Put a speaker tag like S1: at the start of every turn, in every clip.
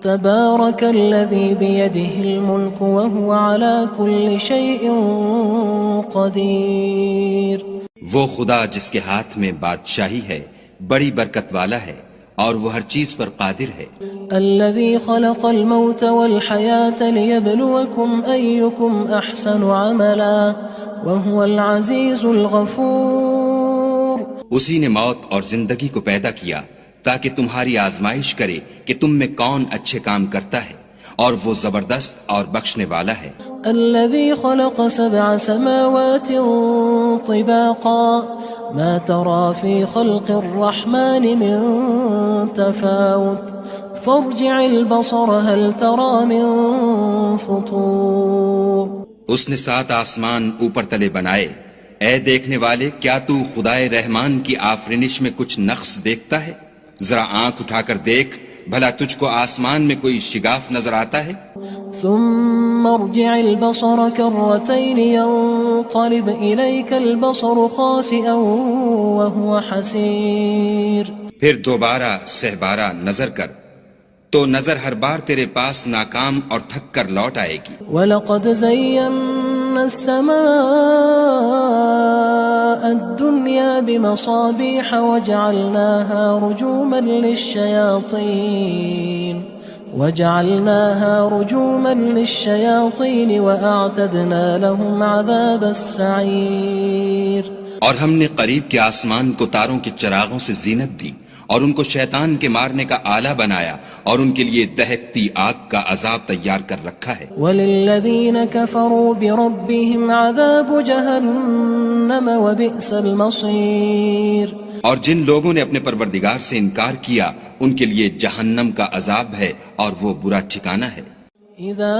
S1: تبارك الذي بيده الملك وهو على كل شيء قدير.
S2: وہ خدا جس کے ہاتھ میں بادشاہی ہے بڑی برکت والا ہے اور وہ ہر چیز پر قادر ہے.
S1: الذي خلق الموت والحياة ليبلوكم أيكم أحسن عملا وهو العزيز الغفور.
S2: اسی نے موت اور زندگی کو پیدا کیا تاکہ تمہاری آزمائش کرے کہ تم میں کون اچھے کام کرتا ہے اور وہ زبردست اور بخشنے والا ہے.
S1: الذي خلق 7 سماوات طباقا ما ترى في خلق الرحمن من تفاوت فارجع البصر هل ترى من فطور.
S2: اس نے 7 آسمان اوپر تلے بنائے. اے دیکھنے والے، کیا تو خدائے رحمان کی آفرینش میں کچھ نقص دیکھتا ہے؟ ذرا آنکھ اٹھا کر دیکھ، بھلا تجھ کو آسمان میں کوئی شگاف نظر آتا ہے؟
S1: ثم ارجع البصر كرتين ينقلب إليك البصر خاسئا وهو حسير.
S2: پھر دوبارہ سہبارہ نظر کر تو نظر ہر بار تیرے پاس ناکام اور تھک کر لوٹ آئے گی.
S1: وَلَقَدْ زَيَّنَّا السَّمَاءَ الدُّنْيَا بِمَصَابِيحَ وَجَعَلْنَاهَا رُجُومًا لِلشَّيَاطِينِ وَأَعْتَدْنَا لَهُمْ عَذَابَ السَّعِيرِ.
S2: اور ہم نے قریب کے آسمان کو تاروں کے چراغوں سے زینت دی اور ان کو شیطان کے مارنے کا آلہ بنایا اور ان کے لیے دہکتی آگ کا عذاب تیار کر رکھا ہے.
S1: وَلِلَّذِينَ كَفَرُوا بِرَبِّهِمْ عَذَابُ جَهَنَّمَ وَبِئْسَ الْمَصِيرُ.
S2: اور جن لوگوں نے اپنے پروردگار سے انکار کیا ان کے لیے جہنم کا عذاب ہے اور وہ برا ٹھکانہ ہے.
S1: اذا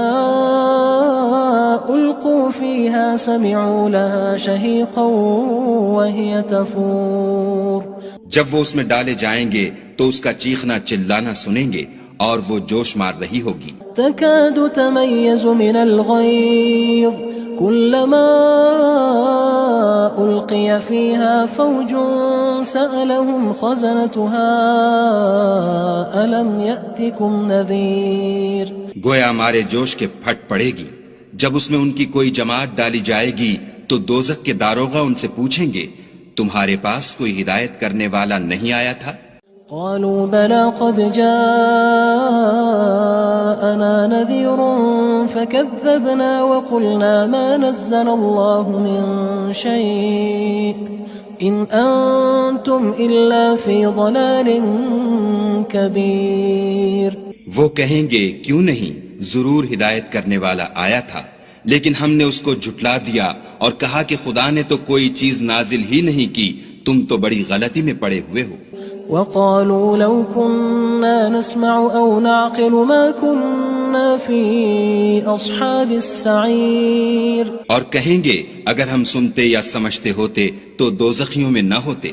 S1: القوا فيها سمعوا لها شهيقا وهي تفور.
S2: جب وہ اس میں ڈالے جائیں گے تو اس کا چیخنا چلانا سنیں گے اور وہ جوش مار رہی ہوگی.
S1: تكاد تميز من الغيظ كلما ألقي فيها فوج سألهم خزنتها ألم يأتكم نذير.
S2: گویا مارے جوش کے پھٹ پڑے گی. جب اس میں ان کی کوئی جماعت ڈالی جائے گی تو دوزخ کے داروغہ ان سے پوچھیں گے تمہارے پاس کوئی ہدایت کرنے والا نہیں آیا تھا؟
S1: قالوا بلى قد جاءنا نذير فكذبنا وقلنا ما نزل الله من شيء إن أنتم إلا في ضلال كبير.
S2: وہ کہیں گے کیوں نہیں، ضرور ہدایت کرنے والا آیا تھا، لیکن ہم نے اس کو جھٹلا دیا اور کہا کہ خدا نے تو کوئی چیز نازل ہی نہیں کی، تم تو بڑی غلطی میں پڑے ہوئے ہو.
S1: وقالوا لو كنا نسمع أو نعقل ما كنا في أصحاب السعير.
S2: اور کہیں گے اگر ہم سنتے یا سمجھتے ہوتے تو دوزخیوں میں نہ ہوتے.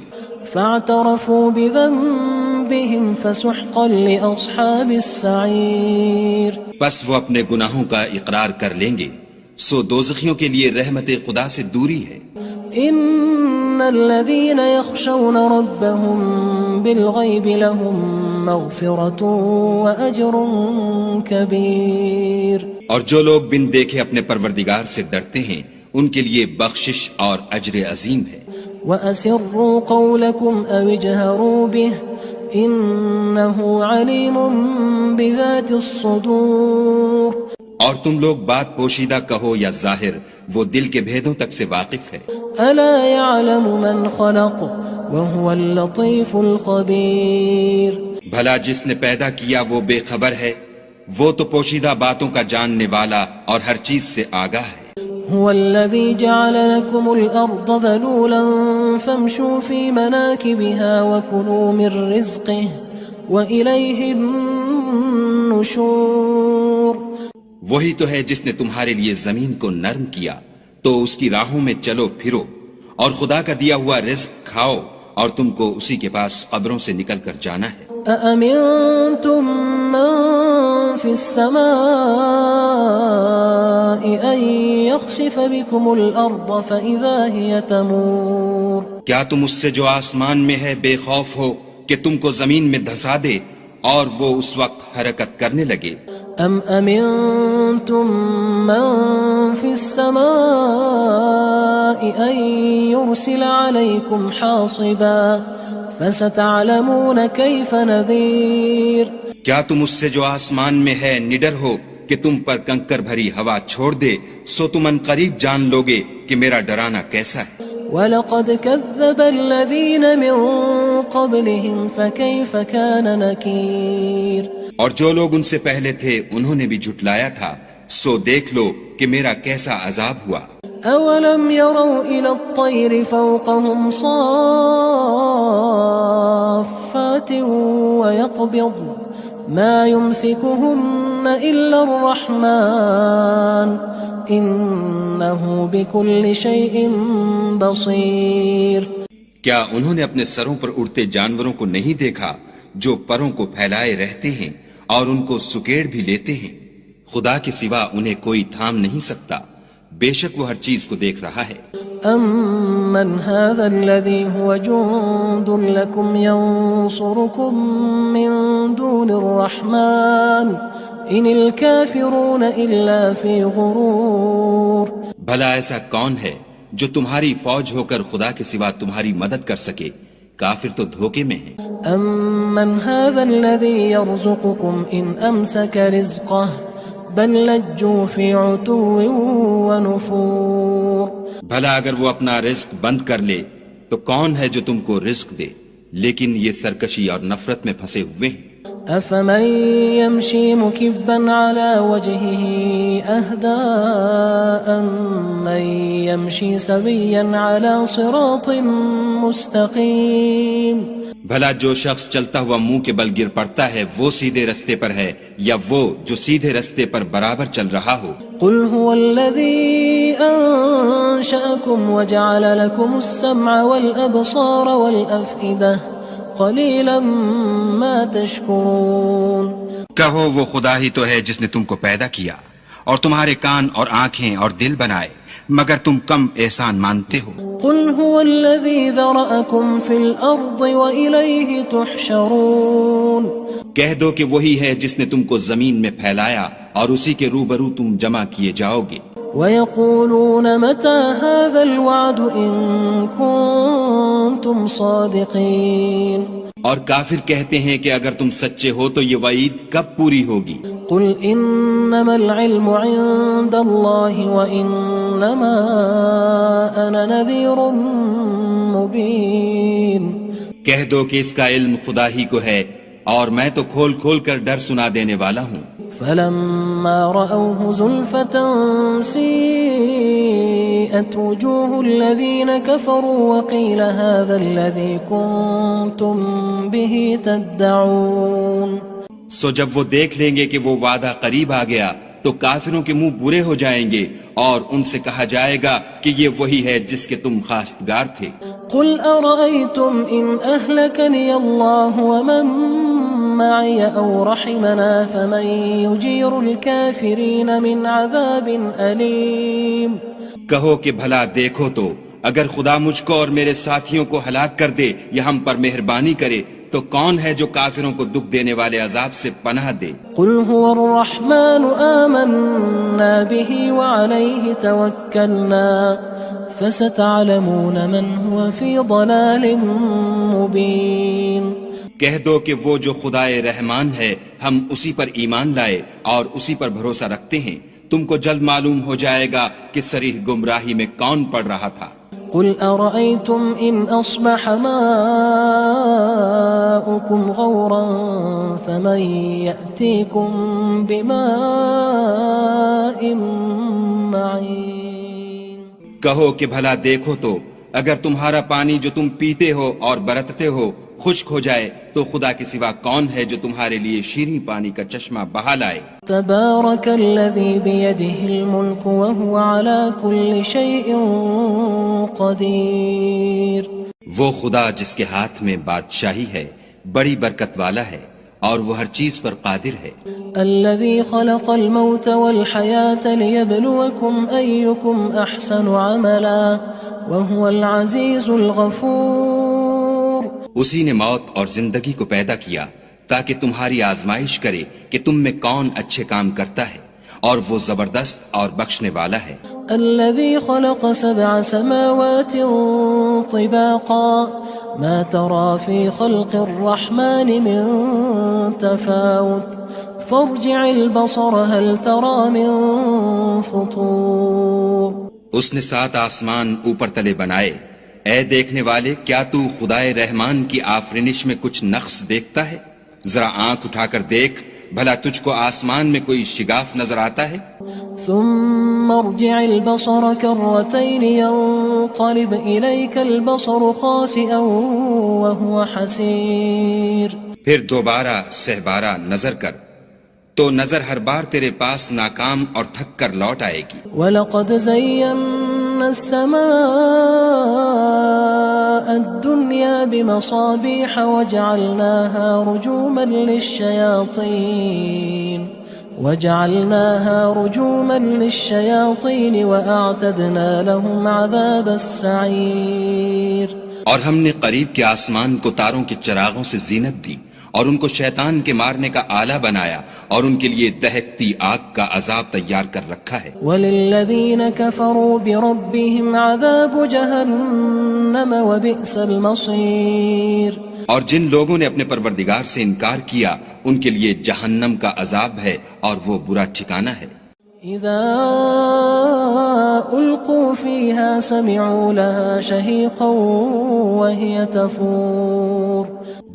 S1: فاعترفوا بذنبهم فسحقا لأصحاب السعير.
S2: پس وہ اپنے گناہوں کا اقرار کر لیں گے، سو دوزخیوں کے لیے رحمت خدا سے دوری ہے.
S1: ان الذين يخشون ربهم بالغيب لهم مغفرة واجر كبير.
S2: اور جو لوگ بن دیکھے اپنے پروردگار سے ڈرتے ہیں ان کے لیے بخشش اور اجر عظیم ہے.
S1: واسروا قولكم او اجهروا به انه عليم بذات الصدور.
S2: اور تم لوگ بات پوشیدہ کہو یا ظاہر، وہ دل کے بھیدوں تک سے واقف ہے.
S1: الا يعلم من خلق وهو اللطيف الخبير.
S2: بھلا جس نے پیدا کیا وہ بے خبر ہے، وہ تو پوشیدہ باتوں کا جاننے والا اور ہر چیز سے آگاہ ہے.
S1: هو الذي جعل لكم الأرض ذلولا فامشوا في مناكبها وكلوا من رزقه وإليه النشور.
S2: وہی تو ہے جس نے تمہارے لیے زمین کو نرم کیا تو اس کی راہوں میں چلو پھرو اور خدا کا دیا ہوا رزق کھاؤ اور تم کو اسی کے پاس قبروں سے نکل کر جانا ہے.
S1: أأمنتم من في السماء أن يخسف بكم الأرض فإذا هي تمور.
S2: کیا تم اس سے جو آسمان میں ہے بے خوف ہو کہ تم کو زمین میں دھسا دے اور وہ اس وقت حرکت کرنے لگے.
S1: ام امنتم من في السماء ان يرسل عليكم حاصبا فستعلمون كيف نذير.
S2: کیا تم اس سے جو آسمان میں ہے نڈر ہو کہ تم پر کنکر بھری ہوا چھوڑ دے؟ سو تم ان قریب جان لوگے کہ میرا ڈرانا کیسا ہے.
S1: وَلَقَدْ كَذَّبَ الَّذِينَ مِن قَبْلِهِمْ فَكَيْفَ كَانَ نَكِيرٌ.
S2: اور جو لوگ ان سے پہلے تھے انہوں نے بھی جھٹلایا تھا، سو دیکھ لو کہ میرا کیسا عذاب ہوا.
S1: أَوَلَمْ يَرَوْا إِلَى الطَّيْرِ فَوْقَهُمْ صَافَّاتٍ وَيَقْبِضْنَ مَا يُمْسِكُهُنَّ إِلَّا الرَّحْمَنُ إِنَّهُ بِكُلِّ شَيْءٍ بَصِيرٌ.
S2: کیا انہوں نے اپنے سروں پر اڑتے جانوروں کو نہیں دیکھا جو پروں کو پھیلائے رہتے ہیں اور ان کو سکیڑ بھی لیتے ہیں؟ خدا کے سوا انہیں کوئی تھام نہیں سکتا، بے شک وہ ہر چیز کو دیکھ رہا ہے.
S1: أَمَّنْ هَذَا الَّذِي هُوَ جُندٌ لَكُمْ يَنصُرُكُم مِّن دُونِ الرَّحْمَنِ إِنِ الْكَافِرُونَ إِلَّا فِي غُرُورٍ.
S2: بھلا ایسا کون ہے جو تمہاری فوج ہو کر خدا کے سوا تمہاری مدد کر سکے؟ کافر تو دھوکے میں ہیں.
S1: أَمَّنْ هَذَا الَّذِي يَرْزُقُكُمْ إِنْ أَمْسَكَ رِزْقَهُ بل لجوا فی عتو ونفور.
S2: بھلا اگر وہ اپنا رزق بند کر لے تو کون ہے جو تم کو رزق دے؟ لیکن یہ سرکشی اور نفرت میں پھنسے ہوئے ہیں.
S1: افمن يمشي مكبا على وجهه اهدى أمن يمشي سويا على صراط مستقيم.
S2: بھلا جو شخص چلتا ہوا منہ کے بل گر پڑتا ہے وہ سیدھے رستے پر ہے یا وہ جو سیدھے رستے پر برابر چل رہا ہو؟
S1: قل هو الذي أنشأكم وجعل لكم السمع والأبصار والأفئدة قلیلا ما تشکرون.
S2: کہو وہ خدا ہی تو ہے جس نے تم کو پیدا کیا اور تمہارے کان اور آنکھیں اور دل بنائے، مگر تم کم احسان مانتے ہو.
S1: قل هو الذي ذرأكم في الأرض وإليه تحشرون.
S2: کہہ دو کہ وہی ہے جس نے تم کو زمین میں پھیلایا اور اسی کے روبرو تم جمع کیے جاؤ گے.
S1: وَيَقُولُونَ مَتَى هَذَا الْوَعْدُ إِن كُنتُمْ صَادِقِينَ.
S2: اور کافر کہتے ہیں کہ اگر تم سچے ہو تو یہ وعید کب پوری ہوگی؟
S1: قُلْ إِنَّمَا الْعِلْمُ عِندَ اللَّهِ وَإِنَّمَا أَنَا نَذِيرٌ مُبِينٌ. کہہ
S2: دو کہ اس کا علم خدا ہی کو ہے اور میں تو کھول کھول کر ڈر سنا دینے والا ہوں.
S1: فلما رأوه زلفة سيئت وجوه الذين كفروا وقيل هذا الذي كنتم به تدعون.
S2: سو جب وہ دیکھ لیں گے کہ وہ وعدہ قریب آ گیا تو کافروں کے منہ برے ہو جائیں گے اور ان سے کہا جائے گا کہ یہ وہی ہے جس کے تم خواستگار تھے.
S1: قل أرأيتم إن أهلكني الله ومن معي أو رحمنا فمن يجير الكافرين من عذاب أليم.
S2: کہو کہ بھلا دیکھو تو اگر خدا مجھ کو اور میرے ساتھیوں کو ہلاک کر دے یا ہم پر مہربانی کرے تو کون ہے جو کافروں کو دکھ دینے والے عذاب سے پناہ دے؟
S1: قل هو الرحمن آمنا به وعليه توكلنا فستعلمون من هو في ضلال مبين.
S2: کہہ دو کہ وہ جو خدائے رحمان ہے ہم اسی پر ایمان لائے اور اسی پر بھروسہ رکھتے ہیں، تم کو جلد معلوم ہو جائے گا کہ صریح گمراہی میں کون پڑ رہا تھا.
S1: قل أرأيتم إن أصبح ماؤكم غورا فمن يأتيكم بماء معين.
S2: کہو کہ بھلا دیکھو تو اگر تمہارا پانی جو تم پیتے ہو اور برتتے ہو خشک ہو جائے تو خدا کے سوا کون ہے جو تمہارے لیے شیریں پانی کا چشمہ بہا لائے.
S1: تبارك الذي بيده الملك وهو على كل شيء قدير.
S2: وہ خدا جس کے ہاتھ میں بادشاہی ہے بڑی برکت والا ہے اور وہ ہر چیز پر قادر ہے.
S1: الذي خلق الموت والحياة ليبلوكم أيكم أحسن عملا وهو العزيز الغفور.
S2: اسی نے موت اور زندگی کو پیدا کیا تاکہ تمہاری آزمائش کرے کہ تم میں کون اچھے کام کرتا ہے، اور وہ زبردست اور بخشنے والا ہے۔
S1: الذي خلق 7 سماوات طباقا ما ترى في خلق الرحمن من تفاوت فارجع البصر هل ترى من فطور۔
S2: اس نے 7 آسمان اوپر تلے بنائے، اے دیکھنے والے کیا تو خدائے رحمان کی آفرینش میں کچھ نقص دیکھتا ہے؟ ذرا آنکھ اٹھا کر دیکھ، بھلا تجھ کو آسمان میں کوئی شگاف نظر آتا ہے؟
S1: ثم ارجع البصر كرتين ينقلب إليك البصر خاسئا وهو حسير۔
S2: پھر دوبارہ سہبارہ نظر کر تو نظر ہر بار تیرے پاس ناکام اور تھک کر لوٹ آئے گی۔
S1: وَلَقَدْ زَيَّنَّا السَّمَاءَ الدُّنْيَا بِمَصَابِيحَ وَجَعَلْنَاهَا رُجُومًا لِلشَّيَاطِينِ وَأَعْتَدْنَا لَهُمْ عَذَابَ السَّعِيرِ۔
S2: اور ہم نے قریب کے آسمان کو تاروں کے چراغوں سے زینت دی، اور ان کو شیطان کے مارنے کا آلہ بنایا، اور ان کے لیے دہکتی آگ کا عذاب تیار کر رکھا ہے۔
S1: وَلِلَّذِينَ كَفَرُوا بِرَبِّهِمْ عَذَابُ جَهَنَّمَ وَبِئْسَ الْمَصِيرُ۔
S2: اور جن لوگوں نے اپنے پروردگار سے انکار کیا ان کے لیے جہنم کا عذاب ہے، اور وہ برا ٹھکانہ ہے۔
S1: اذا القوا فيها سمعوا لها شهيقا وهي تفور۔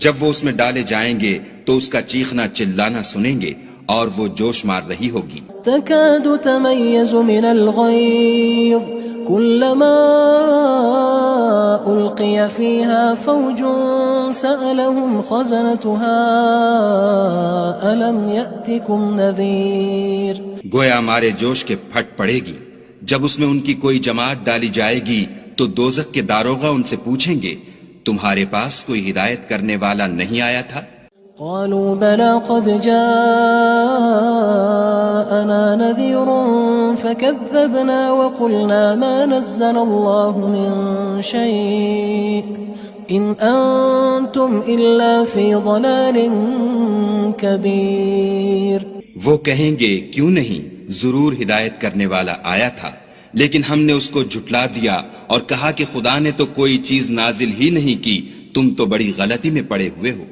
S2: جب وہ اس میں ڈالے جائیں گے تو اس کا چیخنا چلانا سنیں گے، اور وہ جوش مار رہی ہوگی۔
S1: تكاد تميز من الغيظ كلما ألقي فيها فوج سألهم خزنتها ألم يأتكم نذير۔
S2: گویا ہمارے جوش کے پھٹ پڑے گی جب اس میں ان کی کوئی جماعت ڈالی جائے گی تو دوزخ کے داروغہ ان سے پوچھیں گے تمہارے پاس کوئی ہدایت کرنے والا نہیں آیا تھا؟
S1: قالوا بلى قد جاءنا نذير فكذبنا وقلنا ما نزل الله من شيء إن أنتم إلا في ضلال كبير۔
S2: وہ کہیں گے کیوں نہیں، ضرور ہدایت کرنے والا آیا تھا، لیکن ہم نے اس کو جھٹلا دیا اور کہا کہ خدا نے تو کوئی چیز نازل ہی نہیں کی، تم تو بڑی غلطی میں پڑے ہوئے ہو۔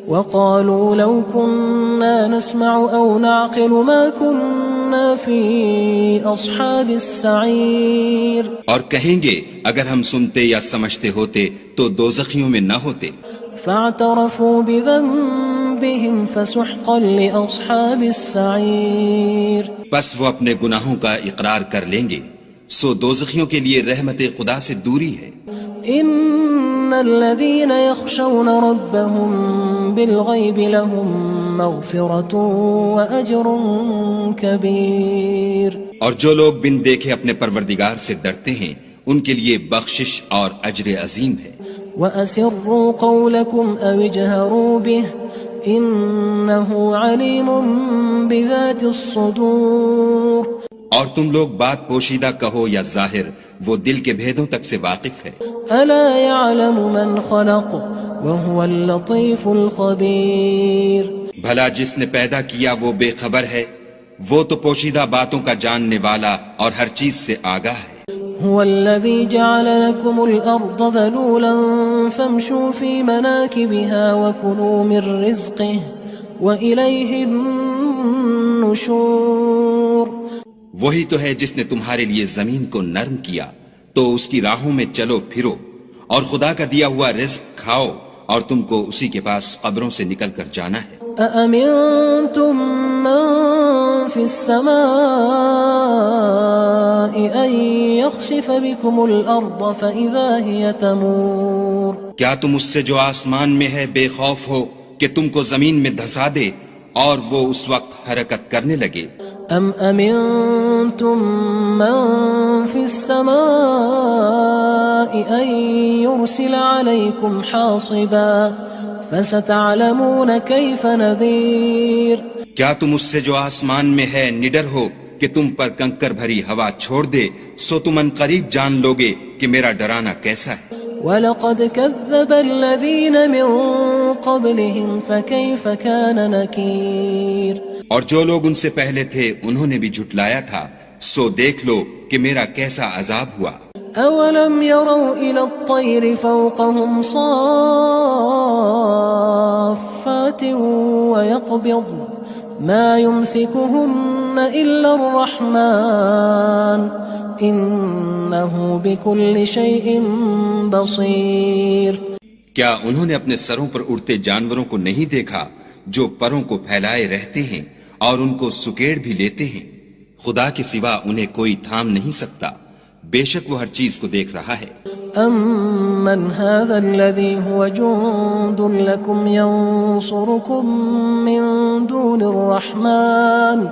S1: وقالوا لو كنا نسمع أو نعقل ما كنا في أصحاب السعير۔
S2: اور کہیں گے اگر ہم سنتے یا سمجھتے ہوتے تو دوزخیوں میں نہ ہوتے۔
S1: فاعترفوا بذنبهم فسحقا لأصحاب السعير۔
S2: بس وہ اپنے گناہوں کا اقرار کر لیں گے، سو دوزخیوں کے لیے رحمت خدا سے دوری ہے۔
S1: ان الذين يخشون ربهم بالغيب لهم مغفرة واجر كبير۔
S2: اور جو لوگ بن دیکھے اپنے پروردگار سے ڈرتے ہیں ان کے لیے بخشش اور اجر عظیم ہے۔
S1: واسروا قولكم او اجهروا به انه عليم بذات الصدور۔
S2: اور تم لوگ بات پوشیدہ کہو یا ظاہر، وہ دل کے بھیدوں تک سے واقف ہے۔
S1: الا يعلم من خلق وهو اللطيف الخبير۔
S2: بھلا جس نے پیدا کیا وہ بے خبر ہے، وہ تو پوشیدہ باتوں کا جاننے والا اور ہر چیز سے آگاہ ہے۔
S1: هو الذي جعل لكم الأرض ذلولا فامشوا في مناكبها وكلوا من رزقه وإليه النشور۔
S2: وہی تو ہے جس نے تمہارے لیے زمین کو نرم کیا تو اس کی راہوں میں چلو پھرو، اور خدا کا دیا ہوا رزق کھاؤ، اور تم کو اسی کے پاس قبروں سے نکل کر جانا ہے۔
S1: أأمنتم من في السماء أن يخسف بكم الأرض فإذا هي تمور۔
S2: کیا تم اس سے جو آسمان میں ہے بے خوف ہو کہ تم کو زمین میں دھسا دے اور وہ اس وقت حرکت کرنے لگے؟
S1: ام امنتم من في السماء ان يرسل عليكم حاصبا فستعلمون كيف نذير۔
S2: کیا تم اس سے جو آسمان میں ہے نڈر ہو کہ تم پر کنکر بھری ہوا چھوڑ دے، سو تم ان قریب جان لوگے کہ میرا ڈرانا کیسا ہے۔
S1: وَلَقَدْ كَذَّبَ الَّذِينَ مِن قبلهم فكيف كان نكير
S2: اور جو لوگ ان سے پہلے تھے انہوں نے بھی جھٹلایا تھا، سو دیکھ لو کہ میرا کیسا عذاب ہوا۔
S1: أولم يروا إلى الطير فوقهم صافات ويقبض ما يمسكهن إلا الرحمن إنه بكل شيء بصير۔
S2: کیا انہوں نے اپنے سروں پر اڑتے جانوروں کو نہیں دیکھا جو پروں کو پھیلائے رہتے ہیں اور ان کو سکیڑ بھی لیتے ہیں؟ خدا کے سوا انہیں کوئی تھام نہیں سکتا، بے شک وہ ہر چیز کو دیکھ رہا ہے۔
S1: أَمَّنْ هَذَا الَّذِي هُوَ جُندٌ لَكُمْ يَنصُرُكُم مِّن دُونِ الرَّحْمَنِ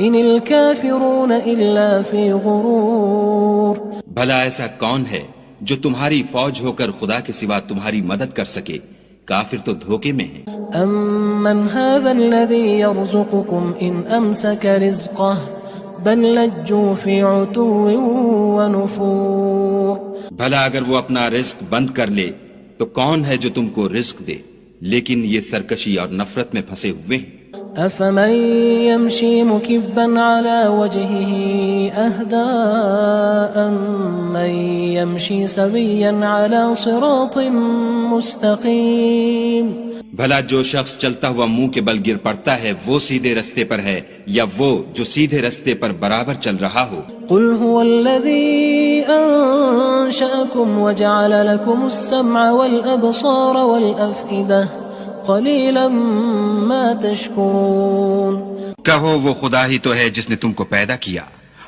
S1: إِنِ الْكَافِرُونَ إِلَّا فِي غُرُورٍ۔
S2: بھلا ایسا کون ہے جو تمہاری فوج ہو کر خدا کے سوا تمہاری مدد کر سکے؟ کافر تو دھوکے میں ہیں۔
S1: أَمَّنْ هَذَا الَّذِي يَرْزُقُكُمْ إِنْ أَمْسَكَ رِزْقَهُ بل لجوا فی عتو ونفور۔
S2: بھلا اگر وہ اپنا رزق بند کر لے تو کون ہے جو تم کو رزق دے، لیکن یہ سرکشی اور نفرت میں پھنسے ہوئے ہیں۔
S1: افمن يمشي مكبا على وجهه اهدى امن يمشي سويا على صراط مستقيم۔
S2: بھلا جو شخص چلتا ہوا منہ کے بل گر پڑتا ہے وہ سیدھے رستے پر ہے یا وہ جو سیدھے رستے پر برابر چل رہا ہو؟
S1: قل هو الذي انشأكم وجعل لكم السمع والابصار والافئدة قلیلا ما تشکرون۔
S2: کہو وہ خدا ہی تو ہے جس نے تم کو پیدا کیا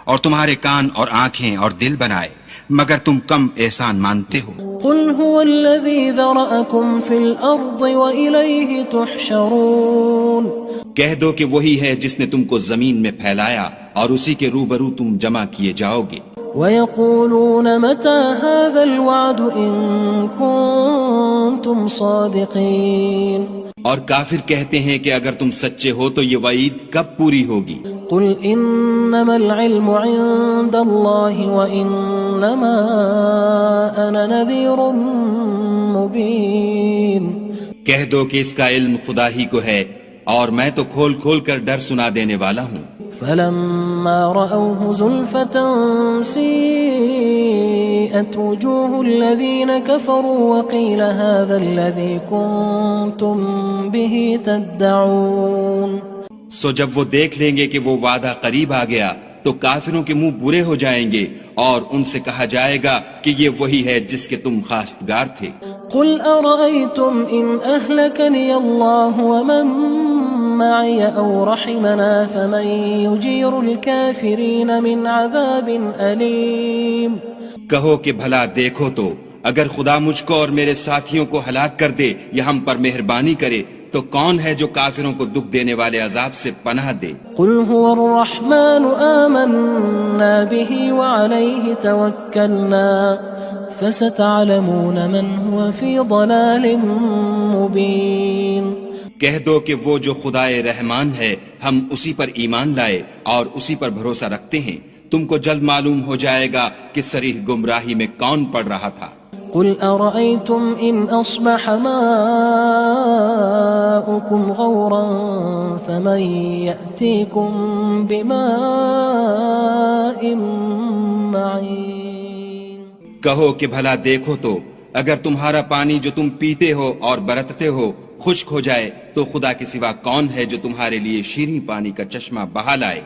S2: اور تمہارے کان اور آنکھیں اور دل بنائے، مگر تم کم احسان مانتے ہو۔
S1: قل هو الذي ذرأكم في الارض وإليه تحشرون۔
S2: کہہ دو کہ وہی ہے جس نے تم کو زمین میں پھیلایا اور اسی کے روبرو تم جمع کیے جاؤ گے۔
S1: وَيَقُولُونَ مَتَى هَذَا الْوَعْدُ إِن كُنتُمْ صَادِقِينَ۔
S2: اور کافر کہتے ہیں کہ اگر تم سچے ہو تو یہ وعید کب پوری ہوگی؟
S1: قُلْ إِنَّمَا الْعِلْمُ عِندَ اللَّهِ وَإِنَّمَا أَنَا نَذِيرٌ مُبِينٌ۔
S2: کہہ دو کہ اس کا علم خدا ہی کو ہے اور میں تو کھول کھول کر ڈر سنا دینے والا ہوں۔
S1: فلما رأوه زلفة سيئت وجوه الذين كفروا وقيل هذا الذي كنتم به تدعون۔
S2: سو جب وہ دیکھ لیں گے کہ وہ وعدہ قریب آ گیا تو کافروں کے منہ برے ہو جائیں گے اور ان سے کہا جائے گا کہ یہ وہی ہے جس کے تم خواستگار تھے۔
S1: قل أرأيتم إن أهلكني الله ومن معي أو رحمنا فمن يجير الكافرين من عذاب أليم۔
S2: کہو کہ بھلا دیکھو تو اگر خدا مجھ کو اور میرے ساتھیوں کو ہلاک کر دے یا ہم پر مہربانی کرے تو کون ہے جو کافروں کو دکھ دینے والے عذاب سے پناہ دے؟
S1: قل هو الرحمن آمنا به وعليه توكلنا فستعلمون من هو في ضلال مبين۔
S2: کہہ دو کہ وہ جو خدائے رحمان ہے ہم اسی پر ایمان لائے اور اسی پر بھروسہ رکھتے ہیں، تم کو جلد معلوم ہو جائے گا کہ صریح گمراہی میں کون پڑ رہا تھا۔
S1: قل أرأيتم إن أصبح ماؤكم غورا فمن يأتيكم بماء معين۔
S2: کہو کہ بھلا دیکھو تو اگر تمہارا پانی جو تم پیتے ہو اور برتتے ہو خشک ہو جائے تو خدا کے سوا کون ہے جو تمہارے لیے شیریں پانی کا چشمہ بہا لائے؟